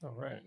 All right.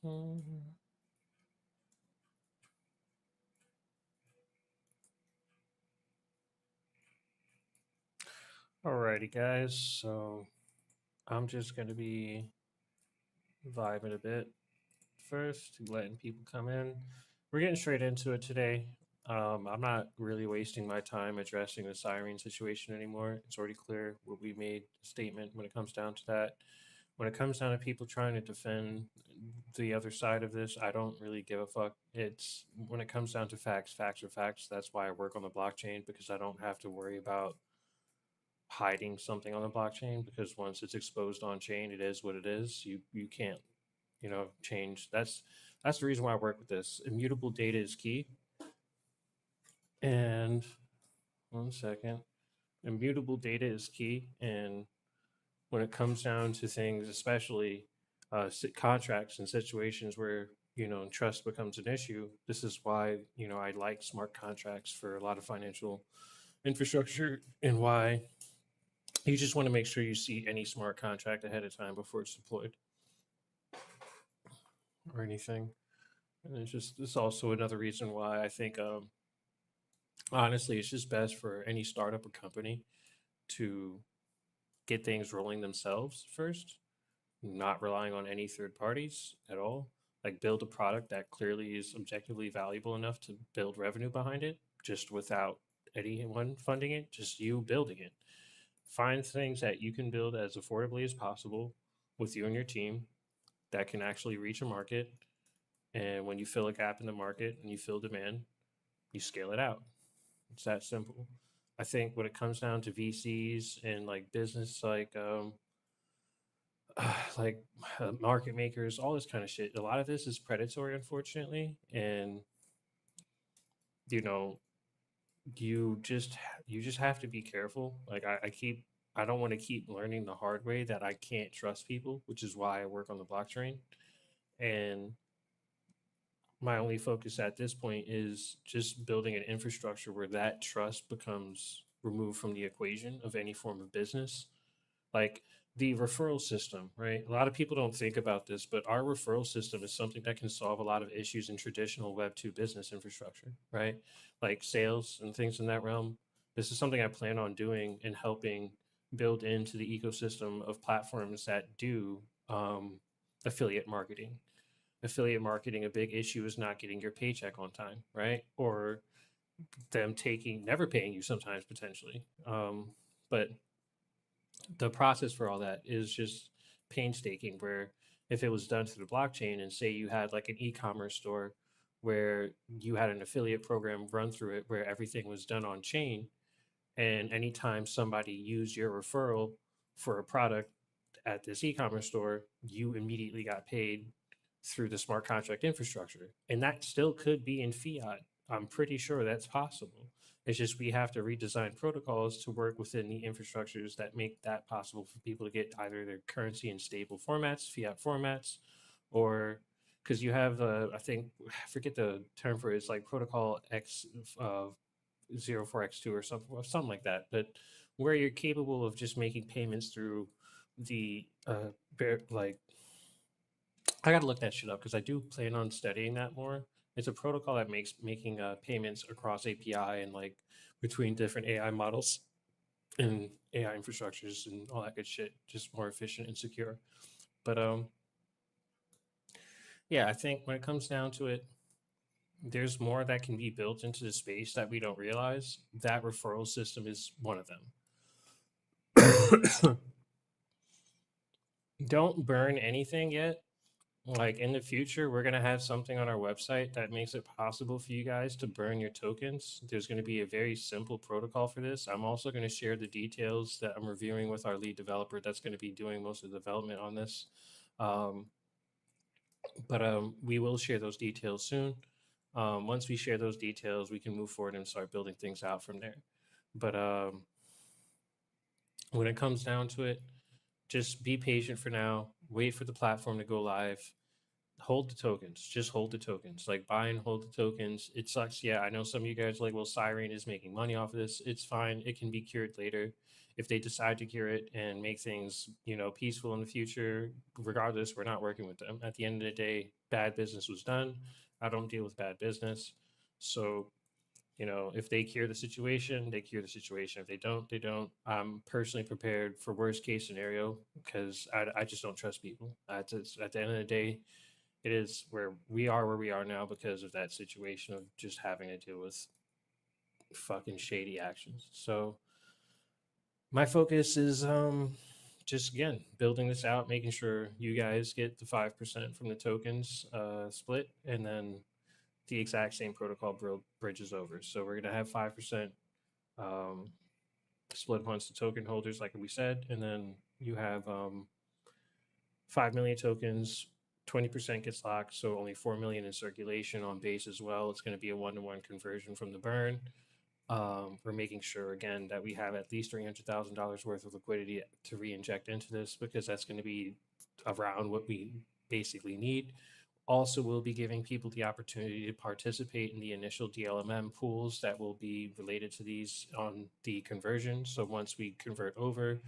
Mhm. Alrighty, guys. So I'm just gonna be vibing a bit first, letting people come in. We're getting straight into it today. I'm not really wasting my time addressing the siren situation anymore. It's already clear what we made a statement when it comes down to that. When it comes down to people trying to defend the other side of this, I don't really give a fuck. It's when it comes down to facts, facts are facts. That's why I work on the blockchain because I don't have to worry about hiding something on the blockchain because once it's exposed on chain, it is what it is. You can't, change. That's the reason why I work with this. Immutable data is key. And one second. Immutable data is key. And when it comes down to things, especially contracts and situations where trust becomes an issue, this is why I like smart contracts for a lot of financial infrastructure, and why you just want to make sure you see any smart contract ahead of time before it's deployed or anything. And it's also another reason why I think honestly it's just best for any startup or company to get things rolling themselves first, not relying on any third parties at all. Like build a product that clearly is objectively valuable enough to build revenue behind it, just without anyone funding it, just you building it. Find things that you can build as affordably as possible with you and your team that can actually reach a market. And when you fill a gap in the market and you fill demand, you scale it out. It's that simple. I think when it comes down to VCs and like business, like market makers, all this kind of shit. A lot of this is predatory, unfortunately, and you know, you just have to be careful. Like I don't want to keep learning the hard way that I can't trust people, which is why I work on the blockchain. And my only focus at this point is just building an infrastructure where that trust becomes removed from the equation of any form of business. Like the referral system, right? A lot of people don't think about this, but our referral system is something that can solve a lot of issues in traditional Web2 business infrastructure, right? Like sales and things in that realm. This is something I plan on doing and helping build into the ecosystem of platforms that do affiliate marketing. Affiliate marketing, a big issue is not getting your paycheck on time, right? Or them never paying you sometimes potentially. But the process for all that is just painstaking. Where if it was done through the blockchain, and say you had like an e-commerce store where you had an affiliate program run through it where everything was done on chain, and anytime somebody used your referral for a product at this e-commerce store, you immediately got paid through the smart contract infrastructure. And that still could be in fiat. I'm pretty sure that's possible. It's just we have to redesign protocols to work within the infrastructures that make that possible for people to get either their currency in stable formats, fiat formats, or because you have I think I forget the term for it, it's like protocol X 04X2 or something like that, but where you're capable of just making payments through the like I gotta look that shit up because I do plan on studying that more. It's a protocol that makes making payments across API and like between different AI models and AI infrastructures and all that good shit just more efficient and secure. But yeah, I think when it comes down to it, there's more that can be built into the space that we don't realize. That referral system is one of them. Don't burn anything yet. Like in the future, we're going to have something on our website that makes it possible for you guys to burn your tokens. There's going to be a very simple protocol for this. I'm also going to share the details that I'm reviewing with our lead developer that's going to be doing most of the development on this. Um, but we will share those details soon. Once we share those details, we can move forward and start building things out from there. But when it comes down to it, just be patient for now. Wait for the platform to go live. Hold the tokens. Just hold the tokens. Like buy and hold the tokens. It sucks. Yeah, I know some of you guys are like, well, Siren is making money off of this. It's fine. It can be cured later. If they decide to cure it and make things, peaceful in the future, regardless, we're not working with them. At the end of the day, bad business was done. I don't deal with bad business. So, if they cure the situation, they cure the situation. If they don't, they don't. I'm personally prepared for worst case scenario because I just don't trust people. At the end of the day, it is where we are now because of that situation of just having to deal with fucking shady actions. So my focus is just again building this out, making sure you guys get the 5% from the tokens split, and then the exact same protocol bridges over. So we're gonna have 5% um, split amongst the token holders, like we said, and then you have 5 million tokens. 20% gets locked, so only 4 million in circulation on base as well. It's going to be a one-to-one conversion from the burn. We're making sure again that we have at least $300,000 worth of liquidity to re-inject into this because that's going to be around what we basically need. Also, we'll be giving people the opportunity to participate in the initial DLMM pools that will be related to these on the conversion. So once we convert over,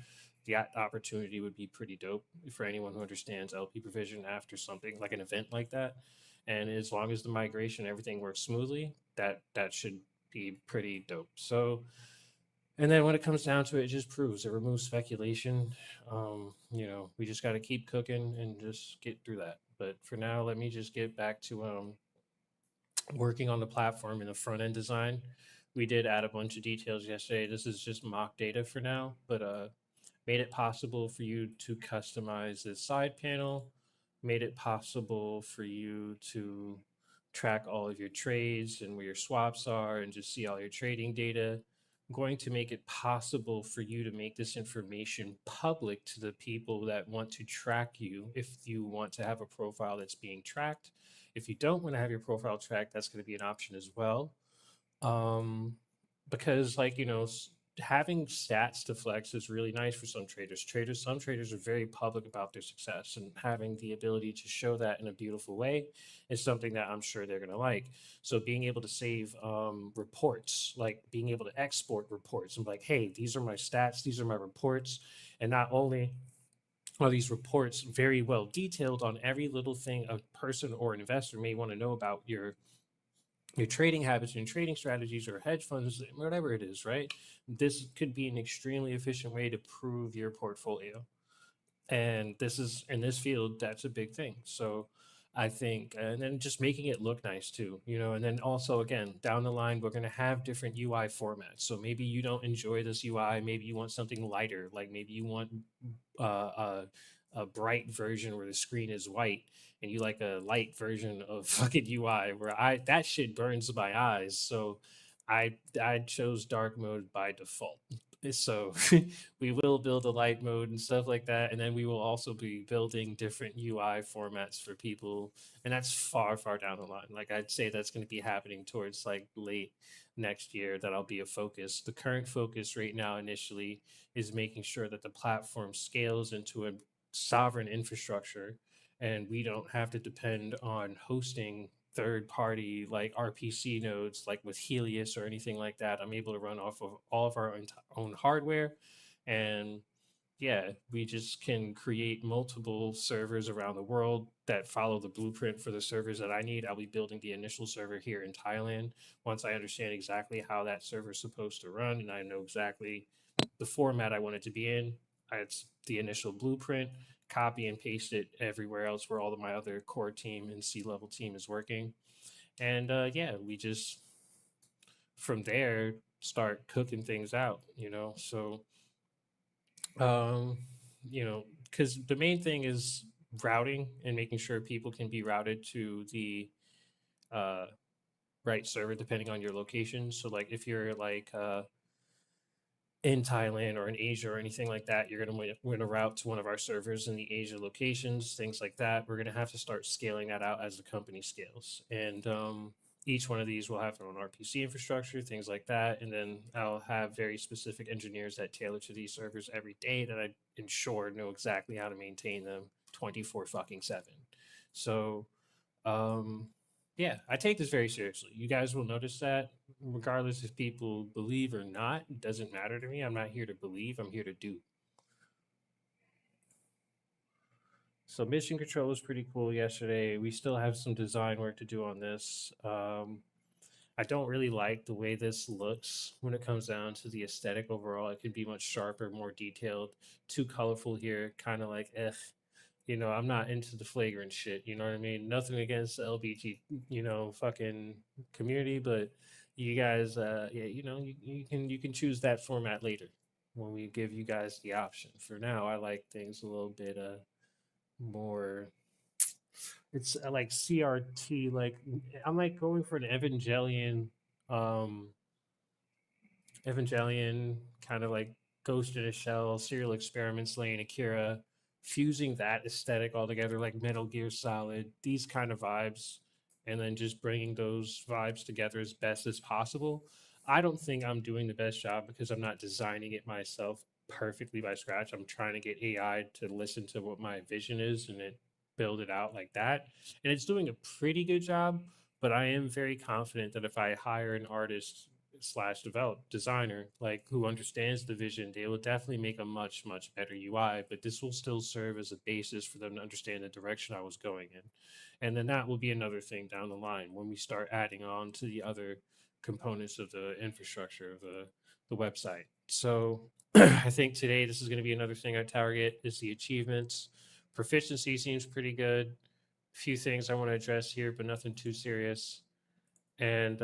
the opportunity would be pretty dope for anyone who understands LP provision after something like an event like that. And as long as the migration everything works smoothly, that should be pretty dope. So, and then when it comes down to it, it just proves it removes speculation. We just got to keep cooking and just get through that. But for now, let me just get back to working on the platform and the front end design. We did add a bunch of details yesterday. This is just mock data for now, but made it possible for you to customize the side panel, made it possible for you to track all of your trades and where your swaps are and just see all your trading data. I'm going to make it possible for you to make this information public to the people that want to track you if you want to have a profile that's being tracked. If you don't want to have your profile tracked, that's going to be an option as well. Um, because having stats to flex is really nice for some traders. Some traders are very public about their success, and having the ability to show that in a beautiful way is something that I'm sure they're going to like. So being able to save reports, like being able to export reports and be like, hey, these are my stats, these are my reports, and not only are these reports very well detailed on every little thing a person or an investor may want to know about your trading habits and trading strategies or hedge funds, whatever it is, right? This could be an extremely efficient way to prove your portfolio. And this is in this field, that's a big thing. So I think, and then just making it look nice too, and then also again, down the line, we're going to have different UI formats. So maybe you don't enjoy this UI. Maybe you want something lighter, like maybe you want a bright version where the screen is white and you like a light version of fucking UI where that shit burns my eyes. So I chose dark mode by default. So we will build a light mode and stuff like that, and then we will also be building different UI formats for people, and that's far far down the line. Like I'd say that's going to be happening towards like late next year. That'll be a focus. The current focus right now initially is making sure that the platform scales into a sovereign infrastructure and we don't have to depend on hosting third party like RPC nodes like with Helios or anything like that. I'm able to run off of all of our own hardware and yeah, we just can create multiple servers around the world that follow the blueprint for the servers that I need. I'll be building the initial server here in Thailand. Once I understand exactly how that server is supposed to run and I know exactly the format I want it to be in, it's the initial blueprint, copy and paste it everywhere else where all of my other core team and C-level team is working. And yeah, we just from there start cooking things out, you know. So um, you know, because the main thing is routing and making sure people can be routed to the uh, right server depending on your location. So, like, if you're like in Thailand or in Asia or anything like that, you're gonna route to one of our servers in the Asia locations, things like that. We're gonna have to start scaling that out as the company scales, and each one of these will have their own RPC infrastructure, things like that. And then I'll have very specific engineers that tailor to these servers every day that I ensure know exactly how to maintain them 24 fucking 7. So um, yeah, I take this very seriously. You guys will notice that, regardless if people believe or not, it doesn't matter to me. I'm not here to believe, I'm here to do. So, mission control was pretty cool yesterday. We still have some design work to do on this. I don't really like the way this looks when it comes down to the aesthetic overall. It could be much sharper, more detailed, too colorful here, kind of like, you know, I'm not into the flagrant shit. You know what I mean? Nothing against the LBG, you know, fucking community, but you guys, yeah, you know, you can choose that format later when we give you guys the option. For now, I like things a little bit more. It's like CRT, like I'm like going for an um, Evangelion, kind of like Ghost in a Shell, Serial Experiments, Lane Akira, fusing that aesthetic all together, like Metal Gear Solid, these kind of vibes, and then just bringing those vibes together as best as possible. I don't think I'm doing the best job because I'm not designing it myself perfectly by scratch. I'm trying to get AI to listen to what my vision is and it build it out like that. And it's doing a pretty good job, but I am very confident that if I hire an artist slash develop designer like who understands the vision, they will definitely make a much better UI. But this will still serve as a basis for them to understand the direction I was going in, and then that will be another thing down the line when we start adding on to the other components of the infrastructure of the website. So I think today this is going to be another thing I target is the achievements. Proficiency seems pretty good. Few things I want to address here, but nothing too serious. And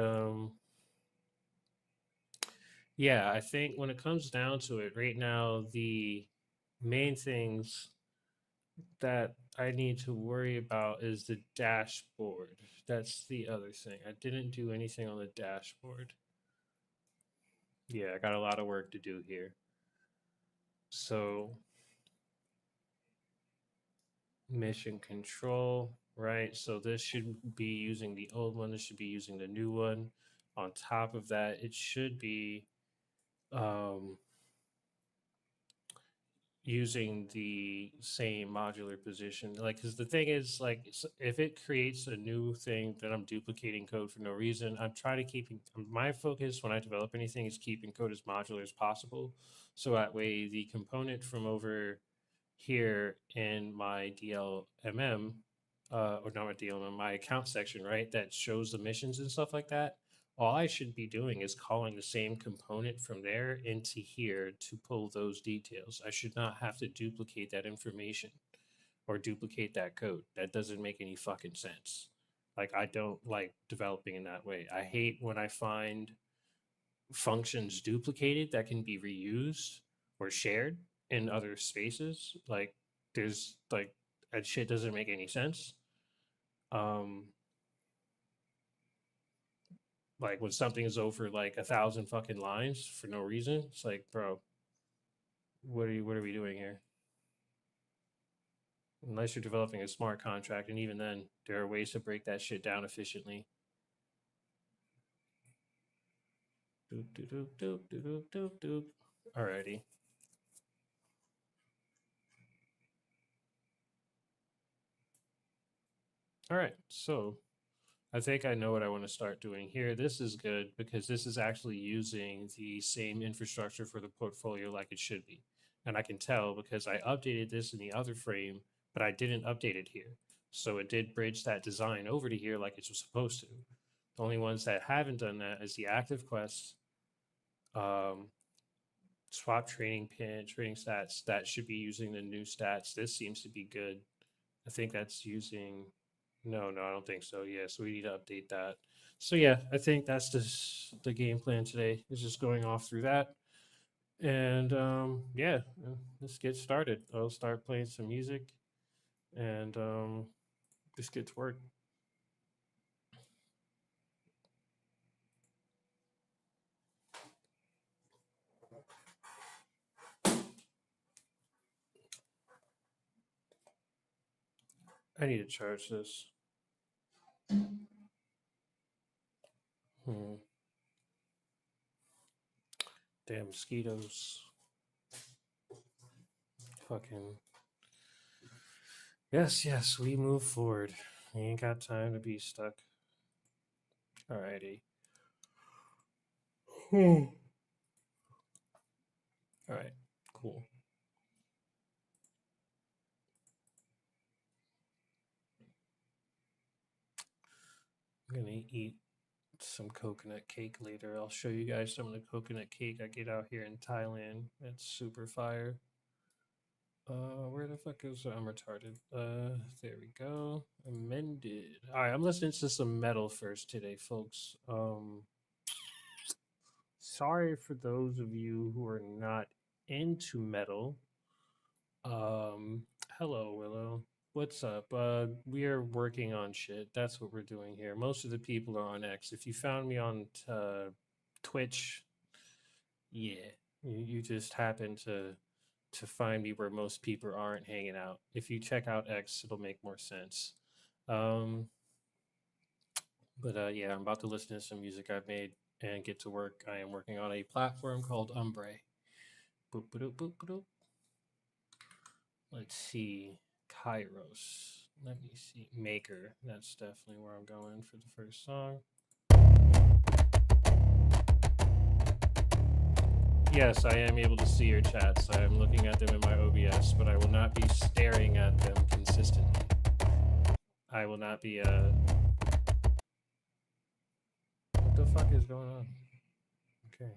yeah, I think when it comes down to it, right now, the main things that I need to worry about is the dashboard. That's the other thing. I didn't do anything on the dashboard. Yeah, I got a lot of work to do here. So, mission control, right? So, this should be using the old one, this should be using the new one. On top of that, it should be um, using the same modular position. Like, because the thing is, like, if it creates a new thing that I'm duplicating code for no reason, I'm trying to keep my focus when I develop anything is keeping code as modular as possible. So that way, the component from over here in my DLMM, or not my DLMM, my account section, right, that shows the missions and stuff like that. All I should be doing is calling the same component from there into here to pull those details. I should not have to duplicate that information or duplicate that code. That doesn't make any fucking sense. Like, I don't like developing in that way. I hate when I find functions duplicated that can be reused or shared in other spaces. Like, there's like that shit doesn't make any sense. Um, like when something is over like 1,000 fucking lines for no reason, it's like, bro, what are we doing here? Unless you're developing a smart contract, and even then, there are ways to break that shit down efficiently. Doop, doop, doop, doop, doop, doop, doop. Alrighty. All right. So I think I know what I want to start doing here. This is good because this is actually using the same infrastructure for the portfolio like it should be. and I can tell because I updated this in the other frame, but I didn't update it here. So it did bridge that design over to here like it was supposed to. The only ones that haven't done that is the active quest, um, swap training pin, training stats. That should be using the new stats. This seems to be good. I think that's using. No, I don't think so. Yeah, so we need to update that. So yeah, I think that's the game plan today. Is just going off through that, and yeah, let's get started. I'll start playing some music, and just get to work. I need to charge this. Hmm. Damn mosquitoes. Fucking. Yes, we move forward. We ain't got time to be stuck. Alrighty. Alright, cool. I'm gonna eat some coconut cake later. I'll show you guys some of the coconut cake I get out here in Thailand. It's super fire. Where the fuck is I'm retarded? There we go. Amended. All right, I'm listening to some metal first today, folks. Sorry for those of you who are not into metal. Hello, Willow. What's up? We are working on shit. That's what we're doing here. Most of the people are on X. If you found me on Twitch, yeah, you just happen to find me where most people aren't hanging out. If you check out X, it'll make more sense. But yeah, I'm about to listen to some music I've made and get to work. I am working on a platform called Umbre. Boop, boop, boop, boop. Let's see. Kairos. Let me see. Maker. That's definitely where I'm going for the first song. Yes, I am able to see your chats. I am looking at them in my OBS, but I will not be staring at them consistently. I will not be what the fuck is going on? Okay.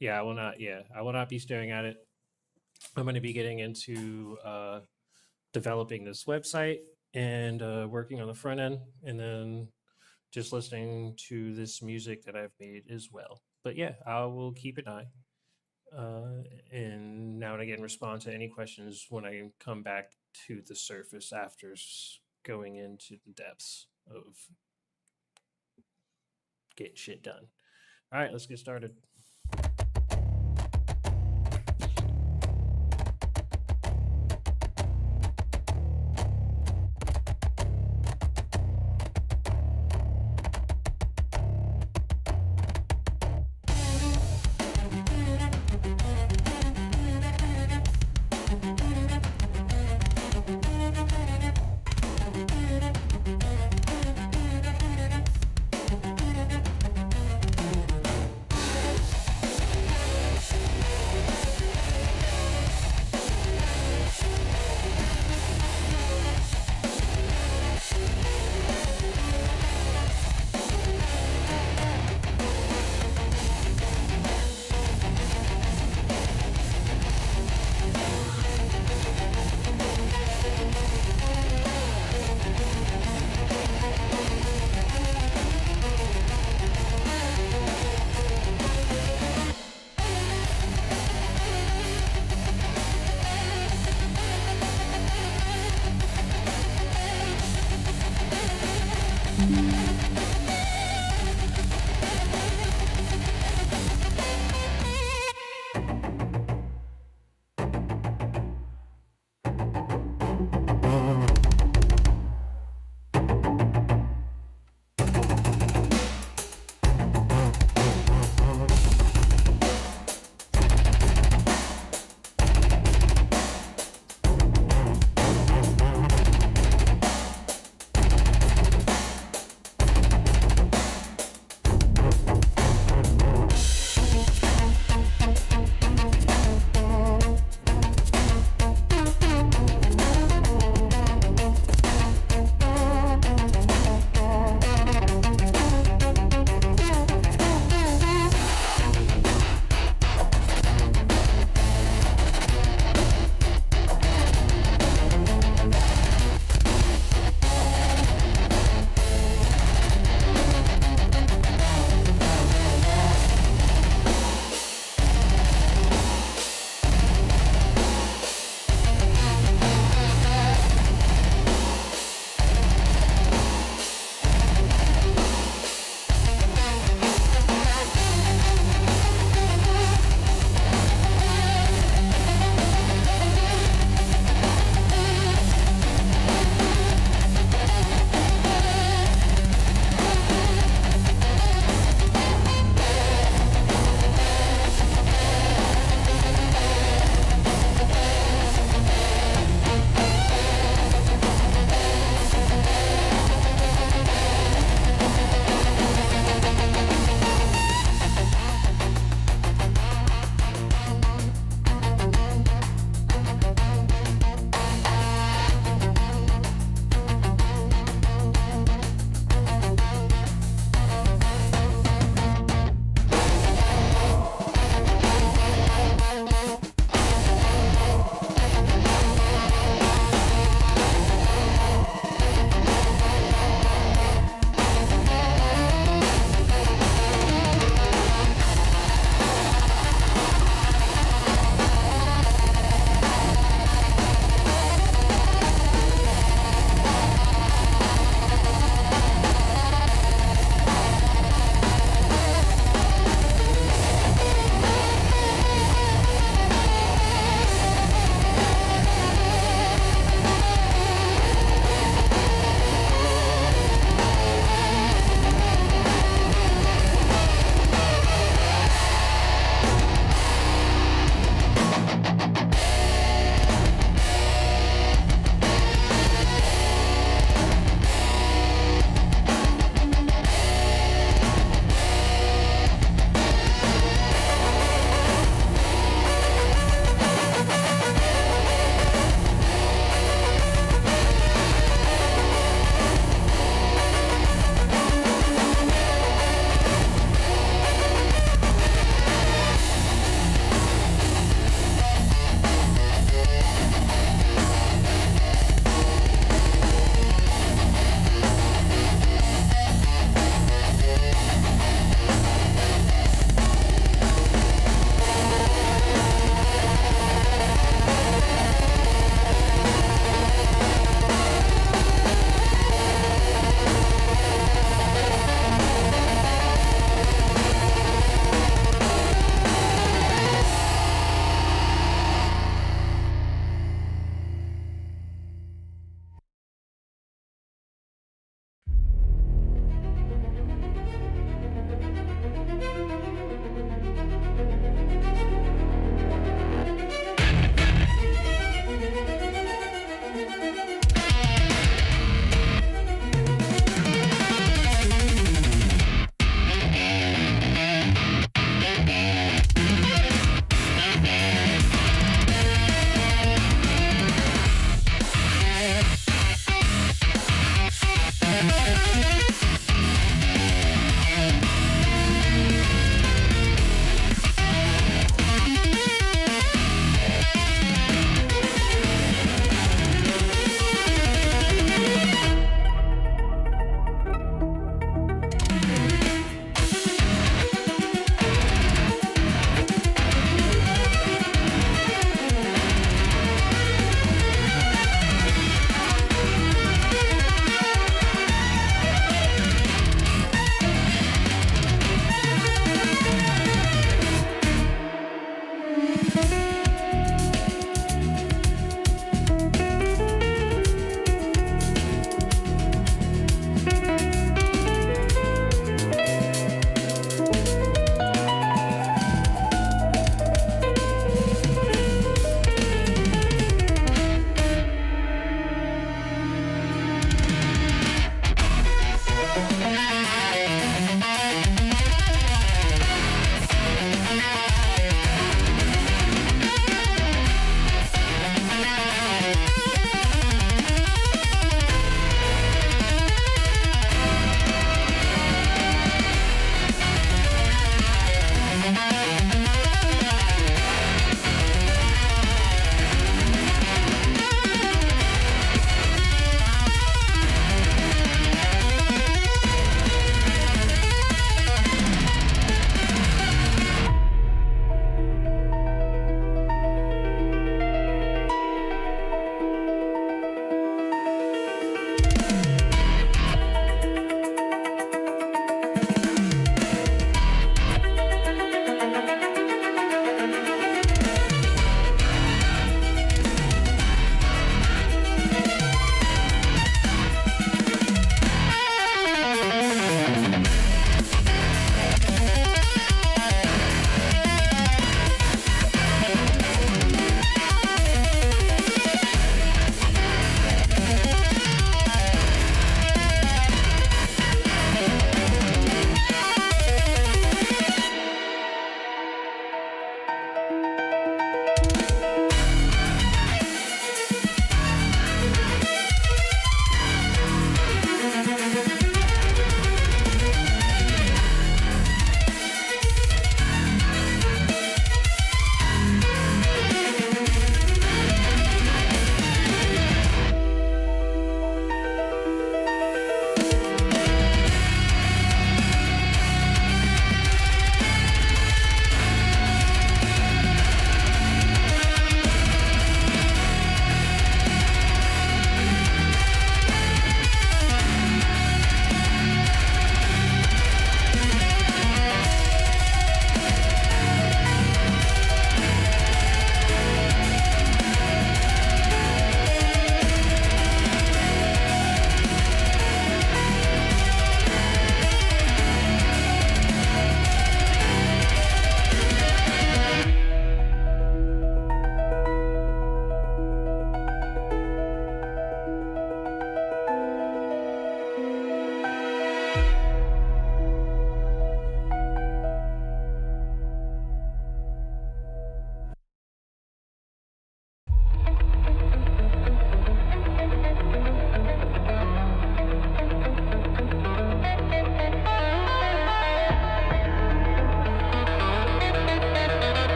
Yeah, I will not. Yeah, I will not be staring at it. I'm going to be getting into developing this website and working on the front end, and then just listening to this music that I've made as well. But yeah, I will keep an eye and now and again respond to any questions when I come back to the surface after going into the depths of getting shit done. All right, let's get started.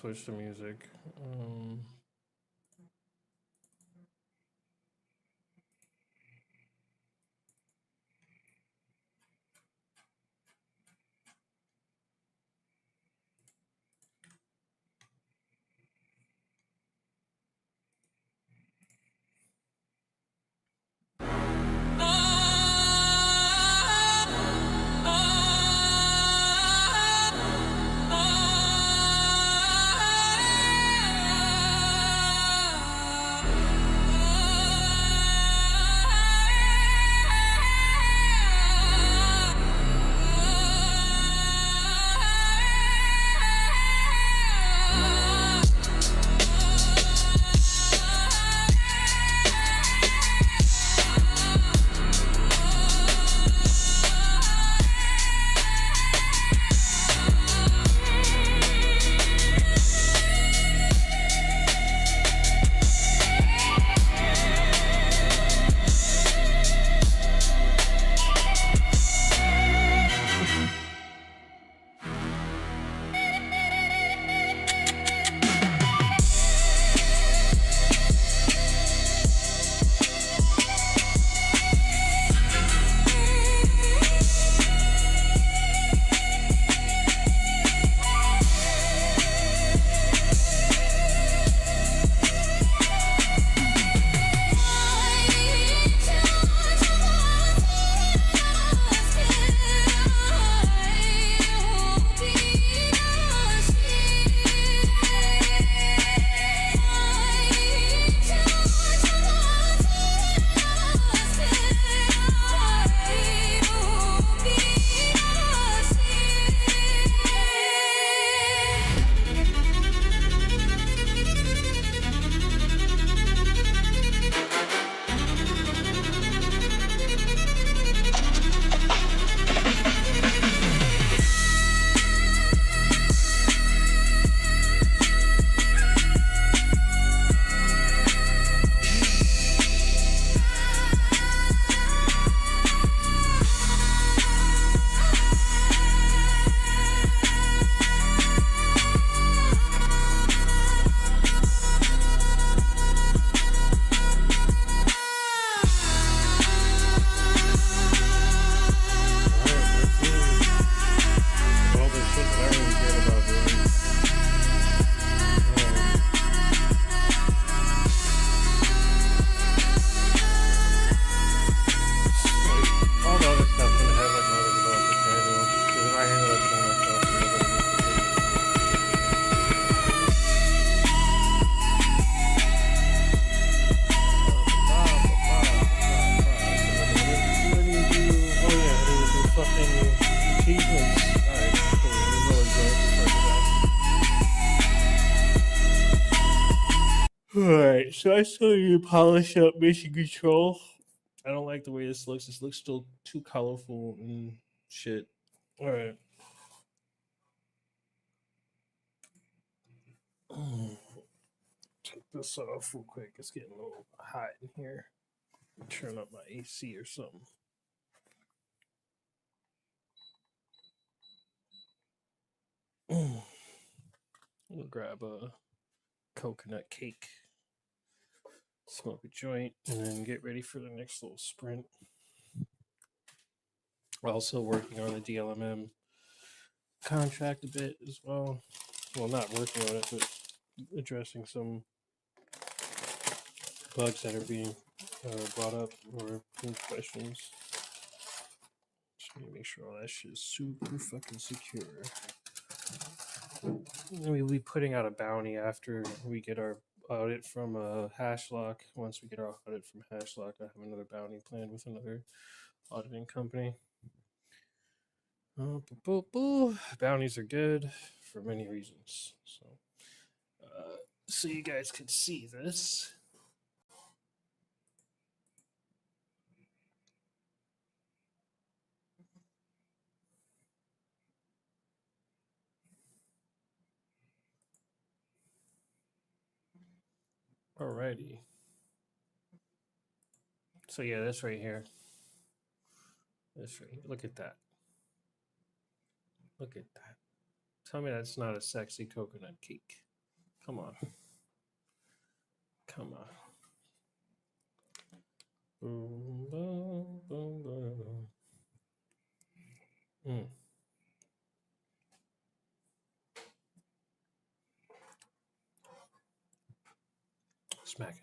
switch to music. Alright, so I still need to polish up Mission Control. I don't like the way this looks. This looks still too colorful and shit. Alright. Take this off real quick. It's getting a little hot in here. Turn up my AC or something. I'm gonna grab a coconut cake, smoke a joint, and then get ready for the next little sprint. Also working on the DLMM contract a bit as well. Well, not working on it, but addressing some bugs that are being brought up or questions. Just need to make sure all that shit is super fucking secure. We'll be putting out a bounty after we get our audit from Hashlock. Once we get our audit from Hashlock, I have another bounty planned with another auditing company. Bounties are good for many reasons. So you guys can see this. Alrighty. So yeah, this right here. This right here. Look at that. Look at that. Tell me that's not a sexy coconut cake. Come on. Come on. Boom, boom, boom, boom. Mm. Smack it.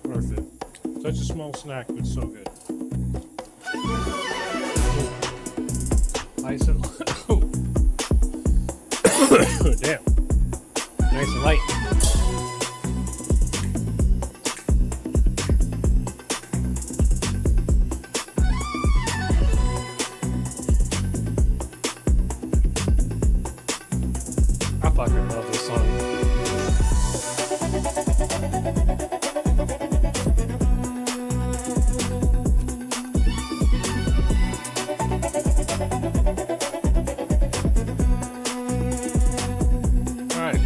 Worth it. Such a small snack, but so good. Nice and damn. Nice and light. I fucking love this song. All right.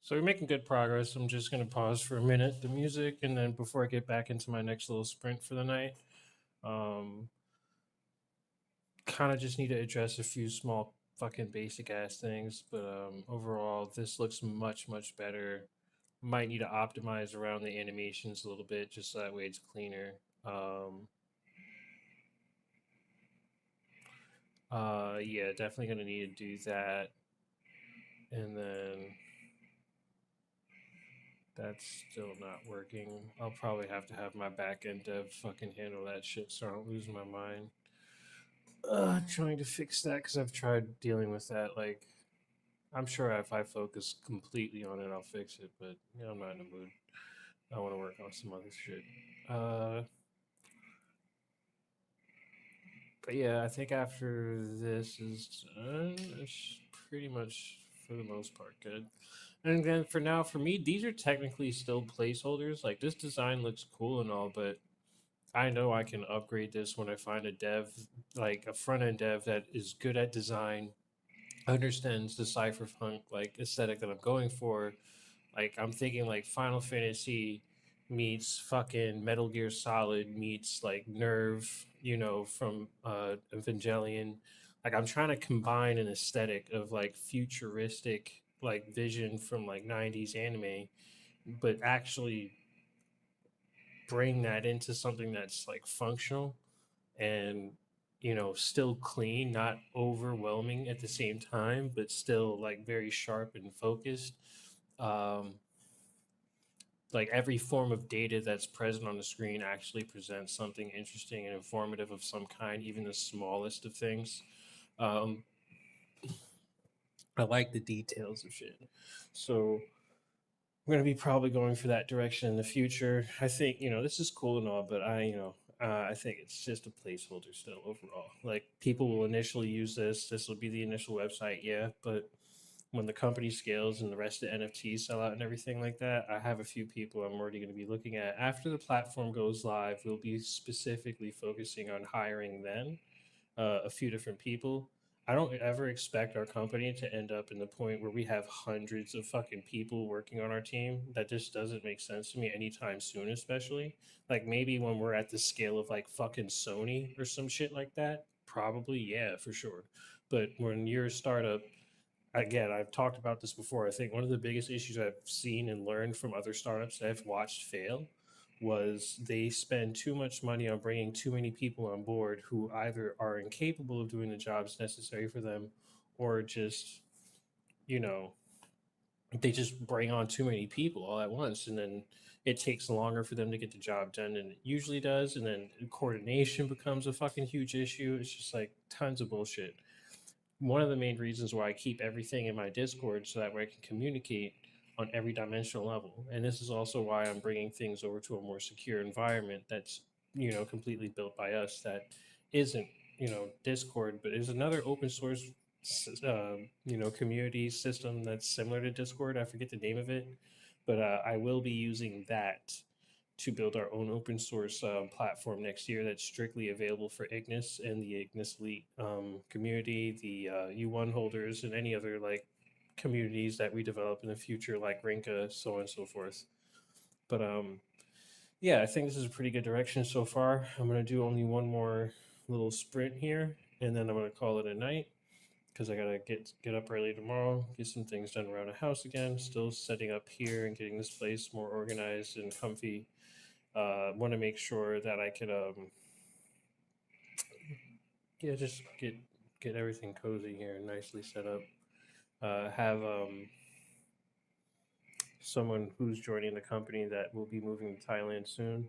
So we're making good progress. I'm just gonna pause for a minute, the music, and then before I get back into my next little sprint for the night, um, kind of just need to address a few small fucking basic ass things. But overall, this looks much better. Might need to optimize around the animations a little bit, just so that way it's cleaner. Um, yeah, definitely gonna need to do that, and then that's still not working. I'll probably have my back end dev fucking handle that shit so I don't lose my mind. Trying to fix that because I've tried dealing with that. Like, I'm sure if I focus completely on it, I'll fix it, but I'm not in the mood. I want to work on some other shit. Uh, but yeah, I think after this is done, it's pretty much for the most part good. And then for now, for me, these are technically still placeholders. Like, this design looks cool and all, but I know I can upgrade this when I find a dev, like a front end dev that is good at design, understands the cypherpunk like aesthetic that I'm going for. Like, I'm thinking like Final Fantasy meets fucking Metal Gear Solid meets like Nerve, from Evangelion. Like, I'm trying to combine an aesthetic of like futuristic like vision from like 90s anime, but actually bring that into something that's like functional and still clean, not overwhelming at the same time, but still like very sharp and focused. um like, every form of data that's present on the screen actually presents something interesting and informative of some kind, even the smallest of things. um I like the details of shit. So I'm going to be probably going for that direction in the future. I think, this is cool and all, but I think it's just a placeholder still overall. Like, people will initially use this. This will be the initial website, yeah. But when the company scales and the rest of the NFTs sell out and everything like that, I have a few people I'm already going to be looking at. After the platform goes live, we'll be specifically focusing on hiring then a few different people. I don't ever expect our company to end up in the point where we have hundreds of fucking people working on our team. That just doesn't make sense to me anytime soon, especially. Like, maybe when we're at the scale of like fucking Sony or some shit like that, probably, yeah, for sure. But when you're a startup, again, I've talked about this before. I think one of the biggest issues I've seen and learned from other startups that I've watched fail was they spend too much money on bringing too many people on board who either are incapable of doing the jobs necessary for them, or just, you know, they just bring on too many people all at once, and then it takes longer for them to get the job done than it usually does, and then coordination becomes a fucking huge issue. It's just like tons of bullshit. One of the main reasons why I keep everything in my Discord so that way I can communicate on every dimensional level. And this is also why I'm bringing things over to a more secure environment that's, completely built by us, that isn't, Discord, but is another open source, community system that's similar to Discord. I forget the name of it, but I will be using that to build our own open source platform next year that's strictly available for Ignis and the Ignis Elite community, the U1 holders, and any other like communities that we develop in the future, like Rinka, so on and so forth. But yeah, I think this is a pretty good direction so far. I'm gonna do only one more little sprint here, and then I'm gonna call it a night because I gotta get up early tomorrow, get some things done around the house again. Still setting up here and getting this place more organized and comfy. Want to make sure that I could, yeah, just get everything cozy here and nicely set up. Have someone who's joining the company that will be moving to Thailand soon,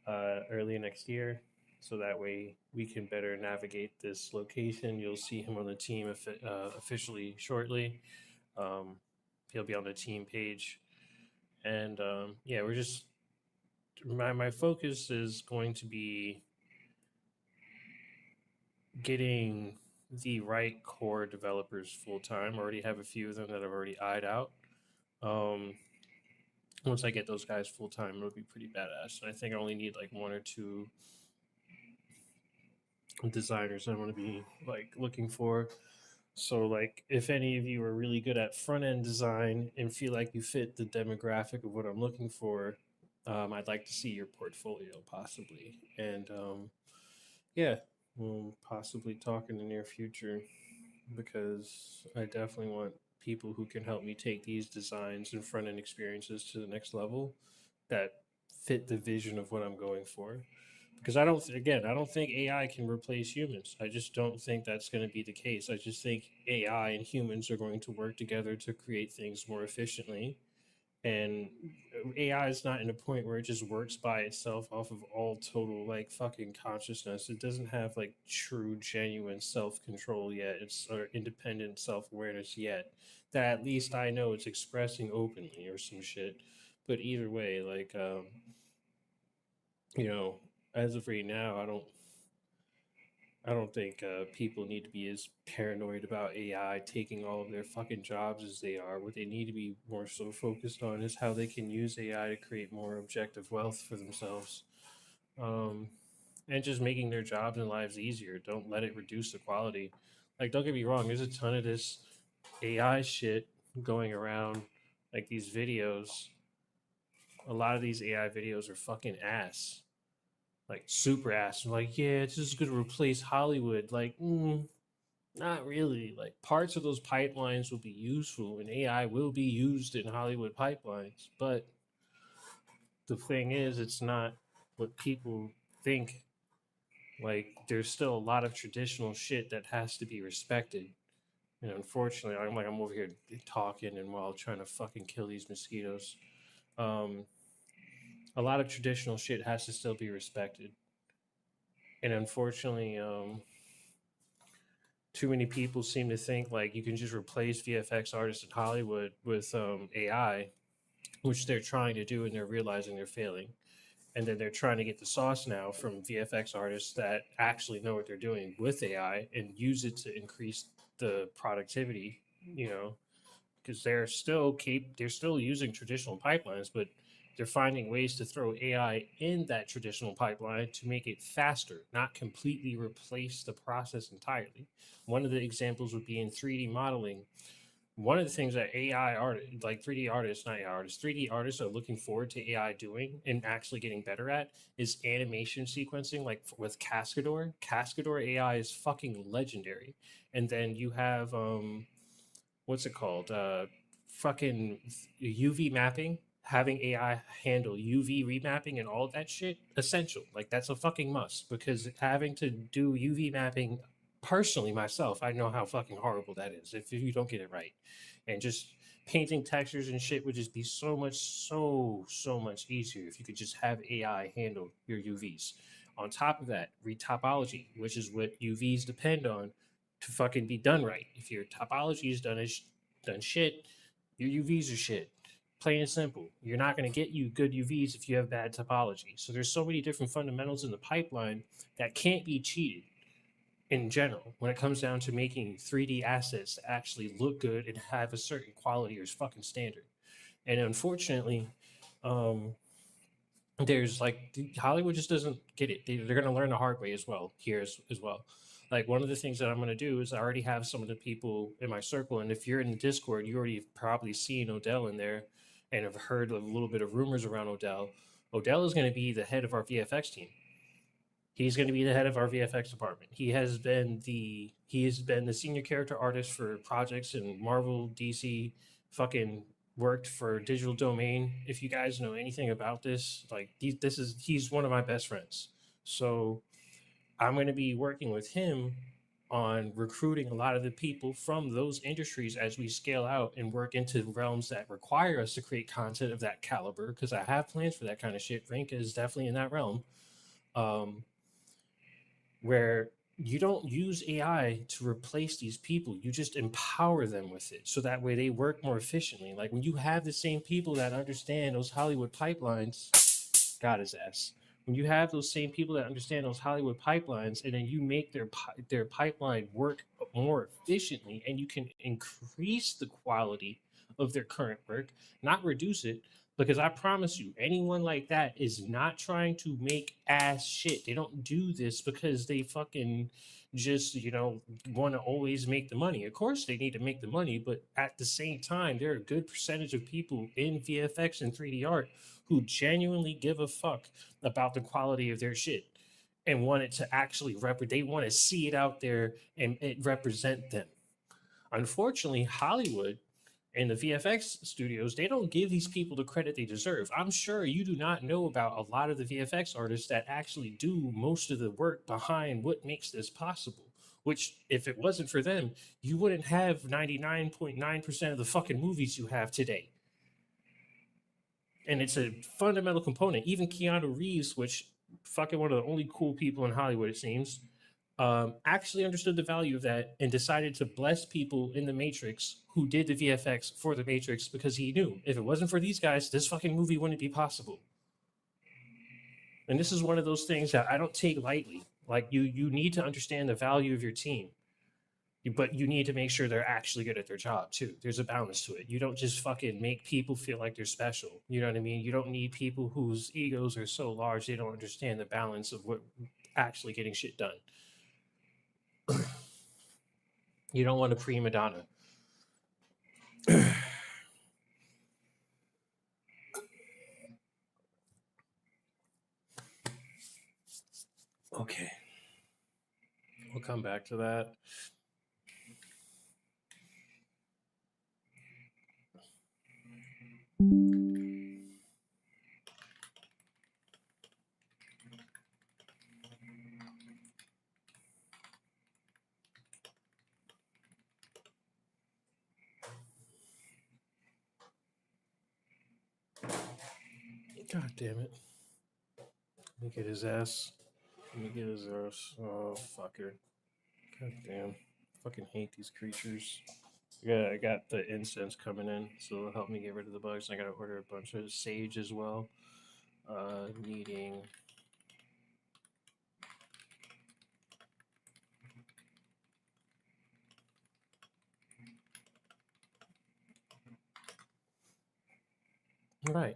early next year, so that way we can better navigate this location. You'll see him on the team officially shortly. Um, he'll be on the team page, and yeah, we're just my focus is going to be getting the right core developers full time. Already have a few of them that I've already eyed out. Um, Once I get those guys full time, it'll be pretty badass. And I think I only need like one or two designers I want to be like looking for. So, like, if any of you are really good at front end design and feel like you fit the demographic of what I'm looking for, I'd like to see your portfolio possibly. And yeah, we'll possibly talk in the near future because I definitely want people who can help me take these designs and front end experiences to the next level that fit the vision of what I'm going for. Because I don't think AI can replace humans. I just don't think that's going to be the case. I just think AI and humans are going to work together to create things more efficiently. And AI is not in a point where it just works by itself off of all total like fucking consciousness. It doesn't have like true, genuine self control yet. It's or independent self awareness yet. That at least I know it's expressing openly or some shit. But either way, like you know, as of right now, I don't think people need to be as paranoid about AI taking all of their fucking jobs as they are. What they need to be more so focused on is how they can use AI to create more objective wealth for themselves, um, and just making their jobs and lives easier. Don't let it reduce the quality. Like, don't get me wrong. There's a ton of this AI shit going around, like these videos. A lot of these AI videos are fucking ass, like super ass. Like, yeah, it's just going to replace Hollywood. Like, not really. Like parts of those pipelines will be useful, and AI will be used in Hollywood pipelines. But the thing is, it's not what people think. Like, there's still a lot of traditional shit that has to be respected. And unfortunately, I'm over here talking and while trying to fucking kill these mosquitoes. Um, a lot of traditional shit has to still be respected. And unfortunately, too many people seem to think like you can just replace VFX artists in Hollywood with AI, which they're trying to do and they're realizing they're failing. And then they're trying to get the sauce now from VFX artists that actually know what they're doing with AI and use it to increase the productivity, you know, because they're still using traditional pipelines, but they're finding ways to throw AI in that traditional pipeline to make it faster, not completely replace the process entirely. One of the examples would be in 3D modeling. One of the things that AI artists, like 3D artists, not AI artists, 3D artists are looking forward to AI doing and actually getting better at is animation sequencing, like with Cascador. Cascador AI is fucking legendary. And then you have what's it called? Fucking UV mapping. Having AI handle UV remapping and all of that shit essential. Like that's a fucking must because having to do UV mapping personally myself, I know how fucking horrible that is if you don't get it right, and just painting textures and shit would just be so much easier if you could just have AI handle your UVs. On top of that, read topology, which is what UVs depend on to fucking be done right. If your topology is done shit, your UVs are shit. Plain and simple. You're not going to get you good UVs if you have bad topology. So there's so many different fundamentals in the pipeline that can't be cheated in general when it comes down to making 3D assets actually look good and have a certain quality or fucking standard. And unfortunately, um, there's like Hollywood just doesn't get it. They're going to learn the hard way as well here as well. Like one of the things that I'm going to do is I already have some of the people in my circle, and if you're in the Discord, you already have probably seen Odell in there, and have heard a little bit of rumors around Odell. Odell is going to be the head of our VFX team. He's going to be the head of our VFX department. He has been the senior character artist for projects in Marvel, DC, fucking worked for Digital Domain. If you guys know anything about this, like he's one of my best friends. So I'm going to be working with him on recruiting a lot of the people from those industries as we scale out and work into realms that require us to create content of that caliber. Because I have plans for that kind of shit. Rank is definitely in that realm. Um, where you don't use AI to replace these people. You just empower them with it so that way they work more efficiently. Like when you have the same people that understand those Hollywood pipelines, got his ass. When you have those same people that understand those Hollywood pipelines and then you make their pipeline work more efficiently and you can increase the quality of their current work, not reduce it, Because I promise you, anyone like that is not trying to make ass shit. They don't do this because they fucking just, want to always make the money. Of course, they need to make the money, but at the same time, there are a good percentage of people in VFX and 3D art who genuinely give a fuck about the quality of their shit and want it to actually they want to see it out there and it represent them. Unfortunately, Hollywood and the VFX studios, they don't give these people the credit they deserve. I'm sure you do not know about a lot of the VFX artists that actually do most of the work behind what makes this possible. Which, if it wasn't for them, you wouldn't have 99.9% of the fucking movies you have today. And it's a fundamental component. Even Keanu Reeves, which fucking one of the only cool people in Hollywood, it seems, actually understood the value of that and decided to bless people in the Matrix who did the VFX for the Matrix, because he knew if it wasn't for these guys, this fucking movie wouldn't be possible. And this is one of those things that I don't take lightly. Like, you need to understand the value of your team, but you need to make sure they're actually good at their job too. There's a balance to it. You don't just fucking make people feel like they're special. You know what I mean? You don't need people whose egos are so large they don't understand the balance of what actually getting shit done. You don't want a prima donna. Okay. We'll come back to that. God damn it. Let me get his ass. Oh, fucker. God damn. Fucking hate these creatures. Yeah, I got the incense coming in, so it'll help me get rid of the bugs. I gotta order a bunch of sage as well. Needing... All right.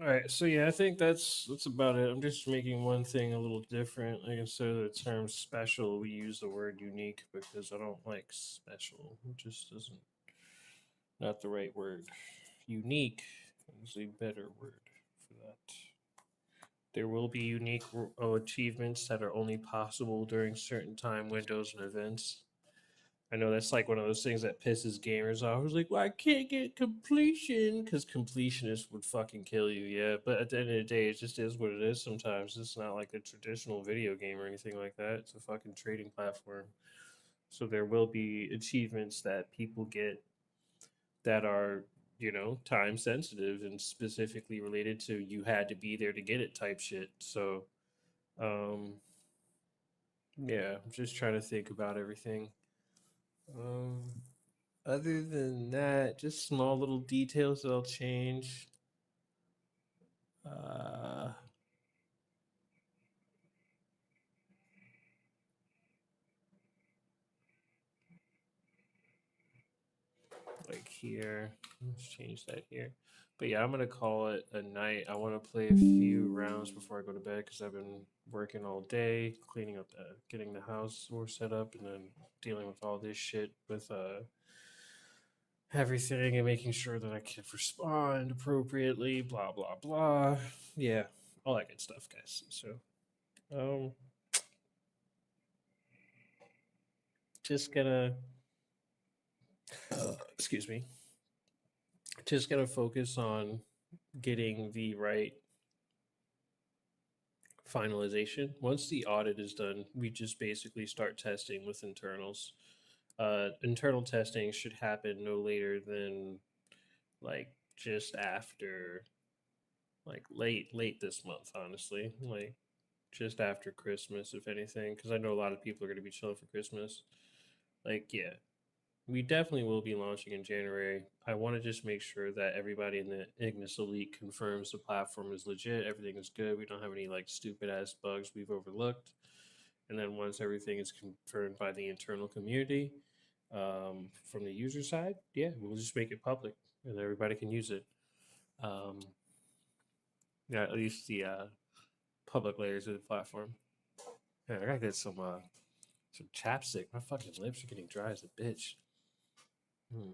All right, so yeah, I think that's about it. I'm just making one thing a little different. Like instead of the term special, we use the word unique because I don't like special. It just doesn't not the right word. Unique is a better word for that. There will be unique achievements that are only possible during certain time windows and events. I know that's like one of those things that pisses gamers off. It's like, well, I can't get completion because completionists would fucking kill you. Yeah, but at the end of the day, it just is what it is. Sometimes it's not like a traditional video game or anything like that. It's a fucking trading platform. So there will be achievements that people get that are time sensitive and specifically related to you had to be there to get it type shit. So um yeah, I'm just trying to think about everything. um Other than that, just small little details that'll change. uh like here, let's change that here. But yeah, I'm gonna call it a night. I want to play a few rounds before I go to bed because I've been working all day, cleaning up getting the house more set up, and then dealing with all this shit with everything and making sure that I can respond appropriately. Blah blah blah. Yeah, all that good stuff, guys. So um, just gonna excuse me. Just gonna focus on getting the right finalization. Once the audit is done, we just basically start testing with internals. Internal testing should happen no later than like just after like late this month, honestly. Like just after Christmas, if anything, because I know a lot of people are going to be chilling for Christmas. Like, yeah, we definitely will be launching in January. I want to just make sure that everybody in the Ignis Elite confirms the platform is legit, everything is good. We don't have any like stupid ass bugs we've overlooked. And then once everything is confirmed by the internal community, from the user side, yeah, we'll just make it public and everybody can use it. Um, yeah, at least the public layers of the platform. Yeah, I gotta get some chapstick. My fucking lips are getting dry as a bitch. Hmm.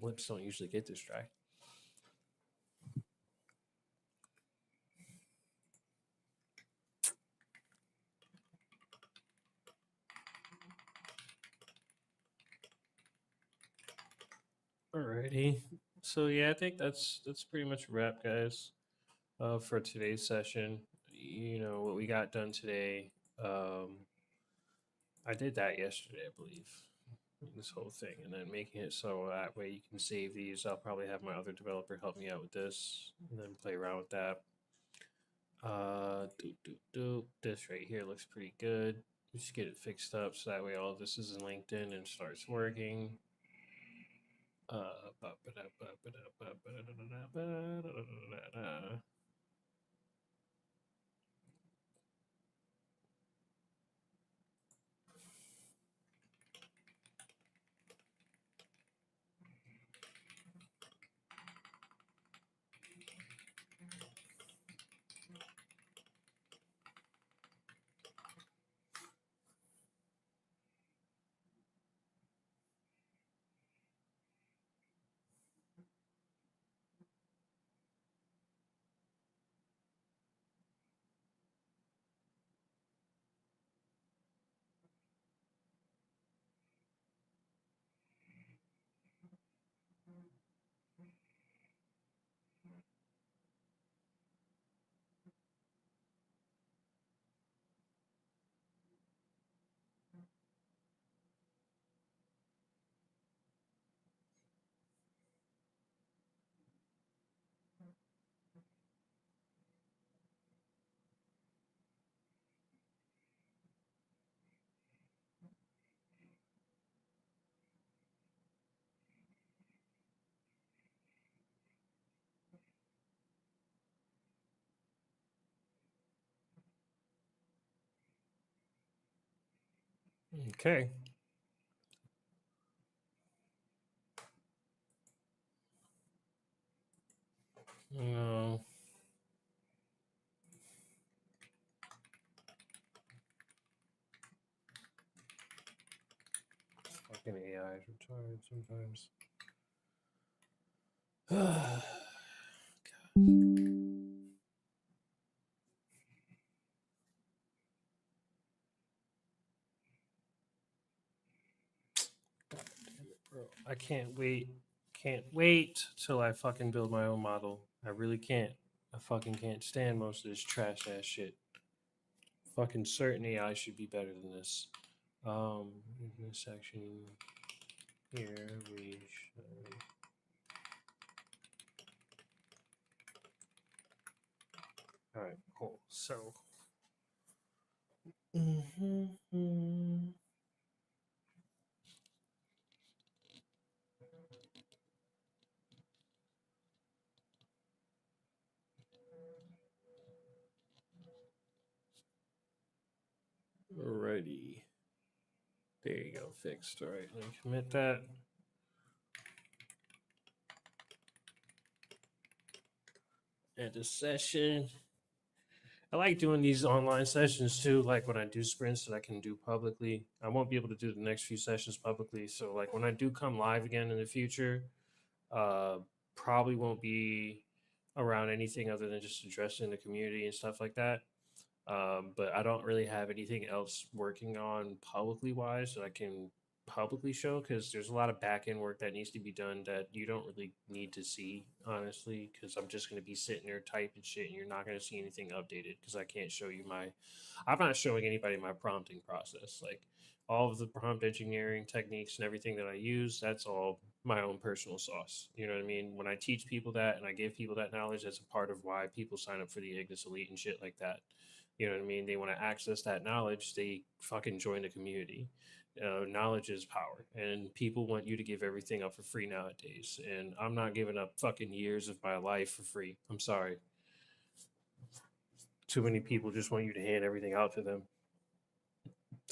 Lips don't usually get this dry. Alrighty. So yeah, I think that's pretty much a wrap, guys, for today's session. You know what we got done today. Um, I did that yesterday, I believe. This whole thing, and then making it so that way you can save these. I'll probably have my other developer help me out with this, and then play around with that. This right here looks pretty good. Just get it fixed up so that way all of this is in LinkedIn and starts working. Uh, okay. No, fucking AI is retarded sometimes. Bro, I can't wait. Can't wait till I fucking build my own model. I really can't. I fucking can't stand most of this trash ass shit. Fucking certain AI should be better than this. In this section here we should. All right, cool. So. Alrighty. There you go, fixed. All right, let me commit that. Add the session. I like doing these online sessions too, like when I do sprints that I can do publicly. I won't be able to do the next few sessions publicly. So like when I do come live again in the future, uh probably won't be around anything other than just addressing the community and stuff like that. But I don't really have anything else working on publicly wise that I can publicly show because there's a lot of back end work that needs to be done that you don't really need to see, honestly, because I'm just going to be sitting there typing shit and you're not going to see anything updated because I can't show you I'm not showing anybody my prompting process. Like all of the prompt engineering techniques and everything that I use, that's all my own personal sauce. You know what I mean? When I teach people that and I give people that knowledge, that's a part of why people sign up for the Ignis Elite and shit like that. You know what I mean? They want to access that knowledge. They fucking join the community. Knowledge is power, and people want you to give everything up for free nowadays. And I'm not giving up fucking years of my life for free. I'm sorry. Too many people just want you to hand everything out to them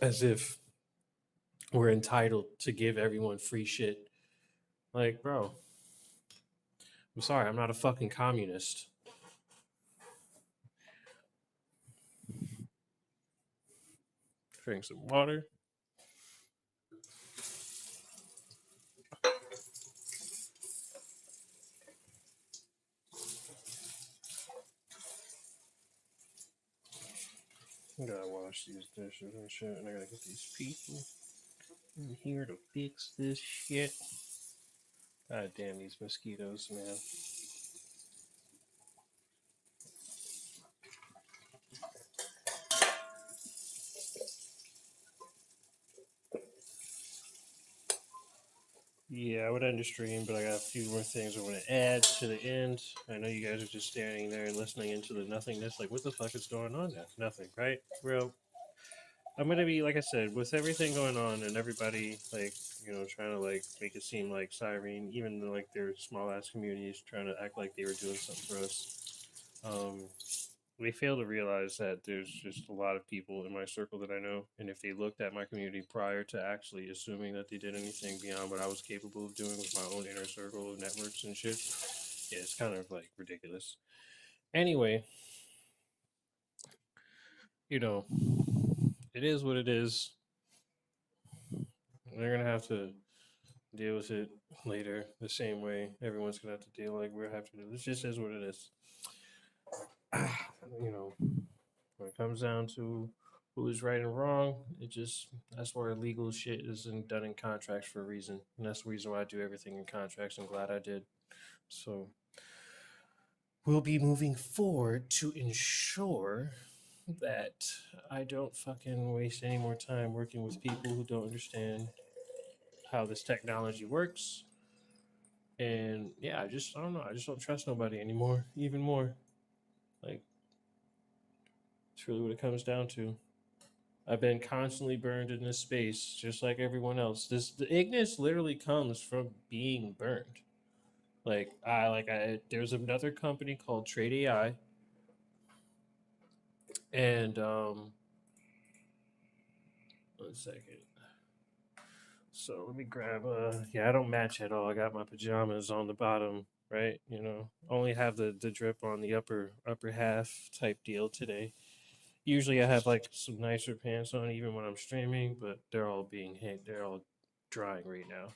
as if we're entitled to give everyone free shit. Like, bro, I'm sorry. I'm not a fucking communist. Drink some water. I gotta wash these dishes and shit, and I gotta get these people in here to fix this shit. God damn these mosquitoes, man. Yeah, I would end the stream, but I got a few more things I want to add to the end. I know you guys are just standing there and listening into the nothingness. Like, what the fuck is going on now? Nothing, right? Well, I'm gonna be like I said, with everything going on and everybody like trying to like make it seem like Cyrene, even though like their small ass communities trying to act like they were doing something for us. They fail to realize that there's just a lot of people in my circle that I know, and if they looked at my community prior to actually assuming that they did anything beyond what I was capable of doing with my own inner circle of networks and shit, yeah, it's kind of like ridiculous. Anyway, you know, it is what it is. They're gonna have to deal with it later the same way everyone's gonna have to deal like we're have to do. This just is what it is. you know, when it comes down to who is right and wrong, it just that's where legal shit isn't done in contracts for a reason, and that's the reason why I do everything in contracts. I'm glad I did. So we'll be moving forward to ensure that I don't fucking waste any more time working with people who don't understand how this technology works. And yeah, I don't know. I just don't trust nobody anymore, even more. Like, it's really what it comes down to. I've been constantly burned in this space, just like everyone else. The Ignis literally comes from being burned. There's another company called Trade AI, and 1 second. So let me grab. Yeah, I don't match at all. I got my pajamas on the bottom right? You know, only have the drip on the upper half type deal today. Usually I have like some nicer pants on even when I'm streaming, but they're all being hit. They're all drying right now.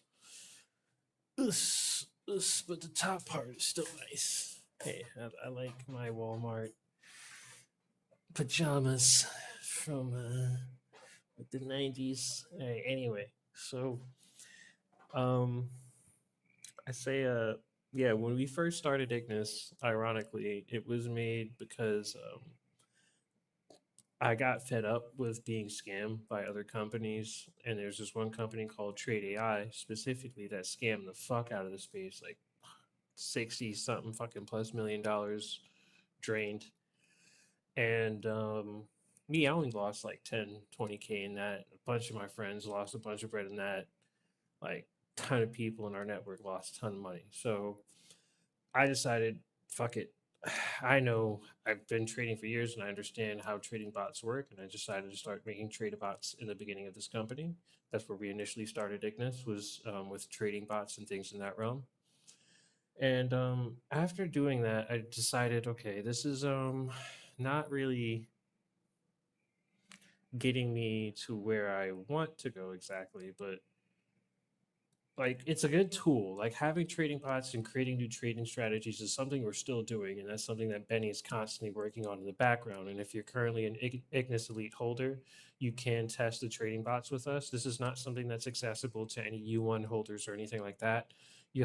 But the top part is still nice. Hey, I like my Walmart pajamas from the 90s. Hey, anyway, so um I say yeah, when we first started Ignis, ironically, it was made because I got fed up with being scammed by other companies, and there's this one company called Trade AI specifically that scammed the fuck out of the space, like 60 something fucking plus $1 million drained. And me, I only lost like 10, 20K in that. A bunch of my friends lost a bunch of bread in that. Like, ton of people in our network lost a ton of money. So I decided, fuck it. I know I've been trading for years and I understand how trading bots work. And I decided to start making trading bots in the beginning of this company. That's where we initially started Ignis, was with trading bots and things in that realm. And after doing that, I decided, okay, this is not really getting me to where I want to go exactly, but like it's a good tool. Like having trading bots and creating new trading strategies is something we're still doing, and that's something that Benny is constantly working on in the background. And if you're currently an Ignis Elite holder, you can test the trading bots with us. This is not something that's accessible to any U1 holders or anything like that. You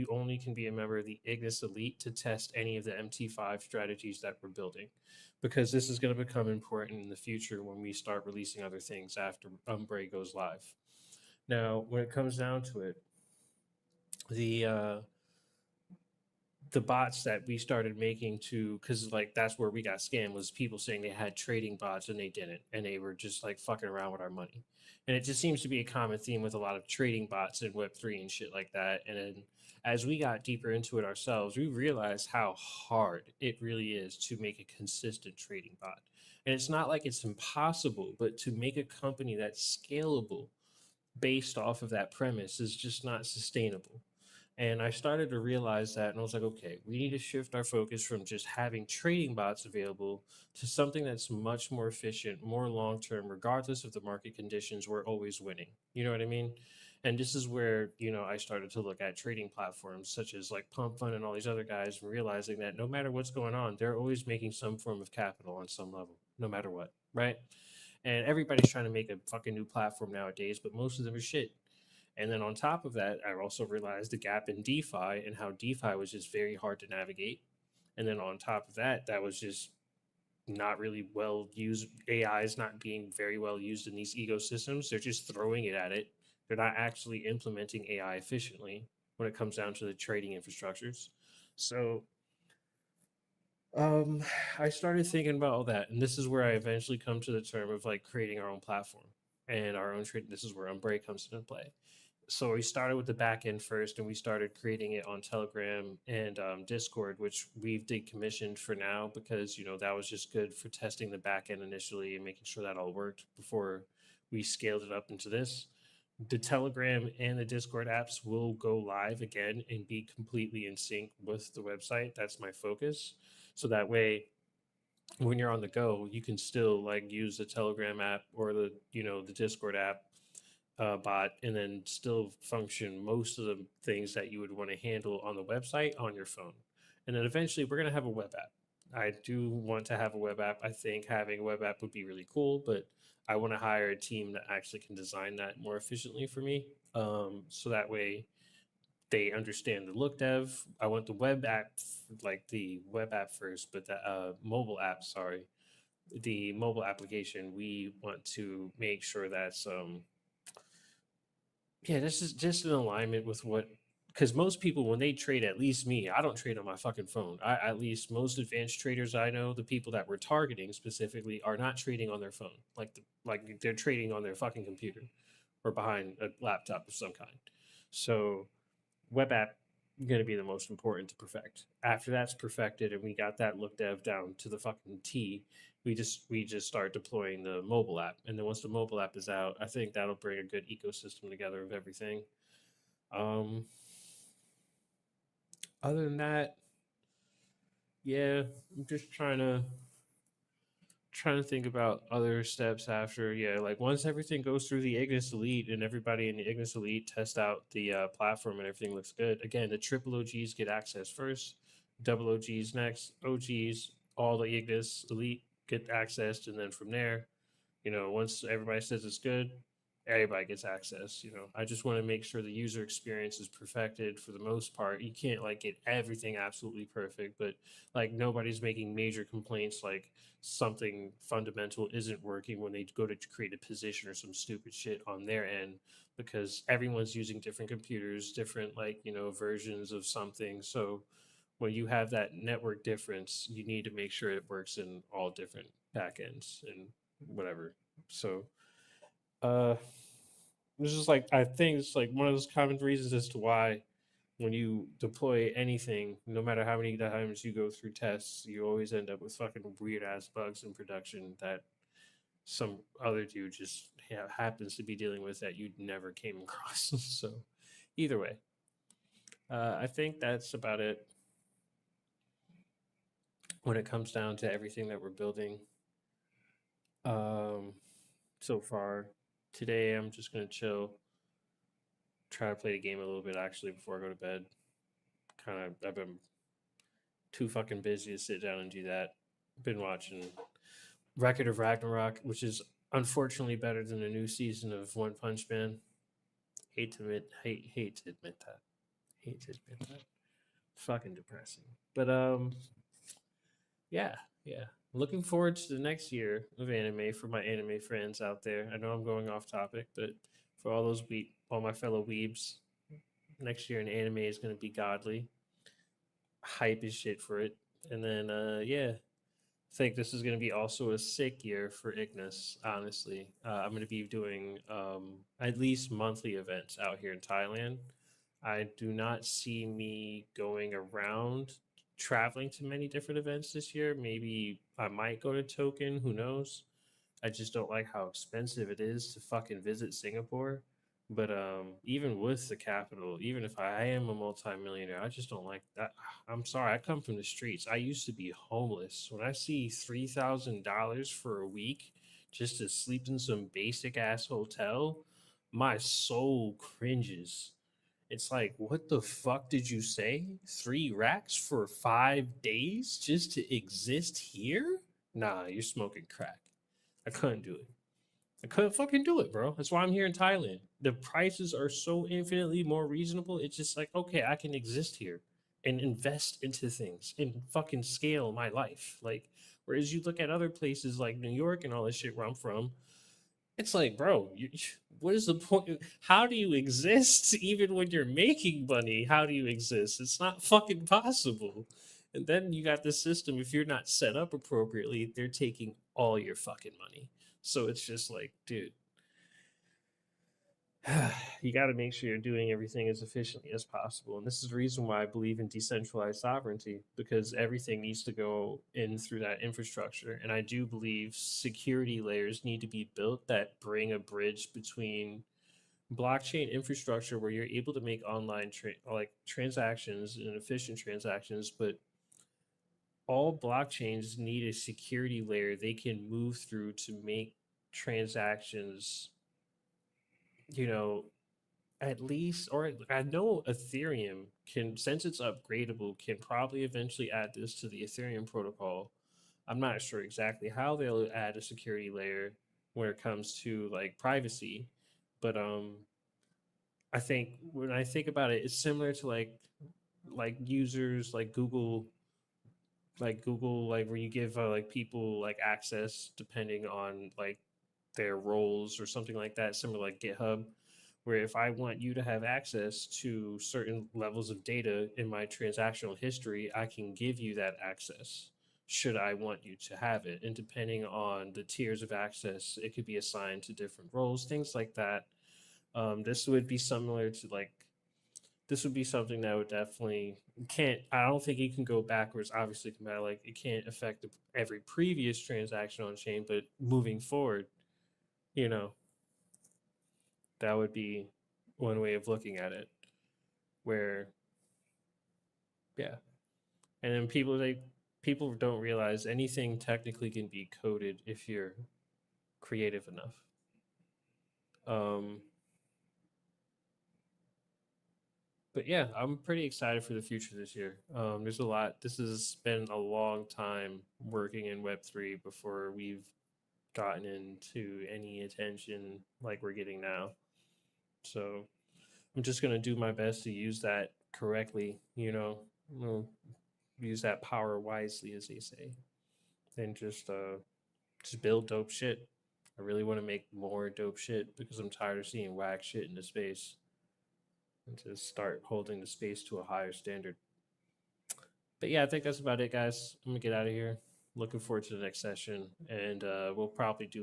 only can be a member of the Ignis Elite to test any of the MT5 strategies that we're building, because this is going to become important in the future when we start releasing other things after Umbre goes live. Now, when it comes down to it, the uh, the bots that we started making to, because like that's where we got scammed, was people saying they had trading bots and they didn't, and they were just like fucking around with our money. And it just seems to be a common theme with a lot of trading bots in Web3 and shit like that. And then as we got deeper into it ourselves, we realized how hard it really is to make a consistent trading bot. And it's not like it's impossible, but to make a company that's scalable based off of that premise is just not sustainable. And I started to realize that, and I was like, okay, we need to shift our focus from just having trading bots available to something that's much more efficient, more long term, regardless of the market conditions. We're always winning. You know what I mean? And this is where, you know, I started to look at trading platforms such as like Pump Fund and all these other guys, and realizing that no matter what's going on, they're always making some form of capital on some level, no matter what, right? And everybody's trying to make a fucking new platform nowadays, but most of them are shit. And then on top of that, I also realized the gap in DeFi and how DeFi was just very hard to navigate. And then on top of that, that was just not really well used. AI is not being very well used in these ecosystems. They're just throwing it at it. They're not actually implementing AI efficiently when it comes down to the trading infrastructures. So um, I started thinking about all that, and this is where I eventually come to the term of like creating our own platform and our own trade. This is where Umbre comes into play. So we started with the back end first, and we started creating it on Telegram and Discord, which we've decommissioned for now because you know that was just good for testing the back end initially and making sure that all worked before we scaled it up into this. The Telegram and the Discord apps will go live again and be completely in sync with the website. That's my focus. So that way, when you're on the go, you can still like use the Telegram app or the the Discord app bot, and then still function most of the things that you would want to handle on the website on your phone. And then eventually, we're gonna have a web app. I do want to have a web app. I think having a web app would be really cool, but I want to hire a team that actually can design that more efficiently for me. So that way they understand the look dev. I want the web app, like the web app first, but the mobile app, sorry, the mobile application, we want to make sure that's yeah, this is just in alignment with what, because most people when they trade, at least me, I don't trade on my fucking phone. I at least most advanced traders I know, the people that we're targeting specifically, are not trading on their phone. Like they're trading on their fucking computer or behind a laptop of some kind. So web app going to be the most important to perfect. After that's perfected and we got that look dev down to the fucking T, we just start deploying the mobile app. And then once the mobile app is out, I think that'll bring a good ecosystem together of everything. Um Other than that, yeah, I'm just trying to think about other steps after. Yeah, like once everything goes through the Ignis Elite and everybody in the Ignis Elite test out the platform and everything looks good. Again, the triple OGs get access first, double OGs next, OGs, all the Ignis Elite get accessed, and then from there, once everybody says it's good, everybody gets access. I just want to make sure the user experience is perfected for the most part. You can't like get everything absolutely perfect, but like nobody's making major complaints like something fundamental isn't working when they go to create a position or some stupid shit on their end, because everyone's using different computers, different versions of something. So when you have that network difference, you need to make sure it works in all different backends and whatever. So uh it's just like I think it's like one of those common reasons as to why when you deploy anything, no matter how many times you go through tests, you always end up with fucking weird ass bugs in production that some other dude just happens to be dealing with that you never came across. So either way, I think that's about it when it comes down to everything that we're building. Um, so far today, I'm just gonna chill, try to play the game a little bit actually before I go to bed. I've been too fucking busy to sit down and do that. Been watching Record of Ragnarok, which is unfortunately better than the new season of One Punch Man. Hate to admit that. Hate to admit that. Fucking depressing. But yeah, yeah. Looking forward to the next year of anime for my anime friends out there. I know I'm going off topic, but for all my fellow weebs, next year in anime is going to be godly. Hype as shit for it. And then yeah, I think this is going to be also a sick year for Ignis. Honestly, I'm going to be doing at least monthly events out here in Thailand. I do not see me going around traveling to many different events this year. Maybe I might go to Token. Who knows? I just don't like how expensive it is to fucking visit Singapore. But even with the capital, even if I am a multimillionaire, I just don't like that. I'm sorry, I come from the streets. I used to be homeless. When I see $3,000 for a week just to sleep in some basic ass hotel, my soul cringes. It's like, what the fuck did you say? 3 racks for 5 days just to exist here? Nah, you're smoking crack. I couldn't do it. I couldn't fucking do it, bro. That's why I'm here in Thailand. The prices are so infinitely more reasonable. It's just like, okay, I can exist here and invest into things and fucking scale my life. Like, whereas you look at other places like New York and all this shit where I'm from, it's like, bro, what is the point? How do you exist even when you're making money? How do you exist? It's not fucking possible. And then you got this system, if you're not set up appropriately, they're taking all your fucking money. So it's just like, dude, you got to make sure you're doing everything as efficiently as possible. And this is the reason why I believe in decentralized sovereignty, because everything needs to go in through that infrastructure. And I do believe security layers need to be built that bring a bridge between blockchain infrastructure where you're able to make online like transactions and efficient transactions, but all blockchains need a security layer they can move through to make transactions, you know, at least, or I know Ethereum can, since it's upgradable, can probably eventually add this to the Ethereum protocol. I'm not sure exactly how they'll add a security layer when it comes to like privacy, but I think when I think about it, it's similar to like users like Google, like where you give like people like access depending on like their roles or something like that, similar like GitHub, where if I want you to have access to certain levels of data in my transactional history, I can give you that access should I want you to have it. And depending on the tiers of access, it could be assigned to different roles, things like that. This would be similar to like this would be something that would definitely can't. I don't think you can go backwards. Obviously, like it can't affect every previous transaction on chain, but moving forward, you know, that would be one way of looking at it. Where Yeah. And then people don't realize anything technically can be coded if you're creative enough. Um, but yeah, I'm pretty excited for the future this year. There's a lot. This has been a long time working in Web3 before we've gotten into any attention like we're getting now. So I'm just gonna do my best to use that correctly. Use that power wisely, as they say, and just build dope shit. I really want to make more dope shit because I'm tired of seeing whack shit in the space, and to start holding the space to a higher standard. But yeah, I think that's about it, guys. I'm gonna get out of here. Looking forward to the next session, and we'll probably do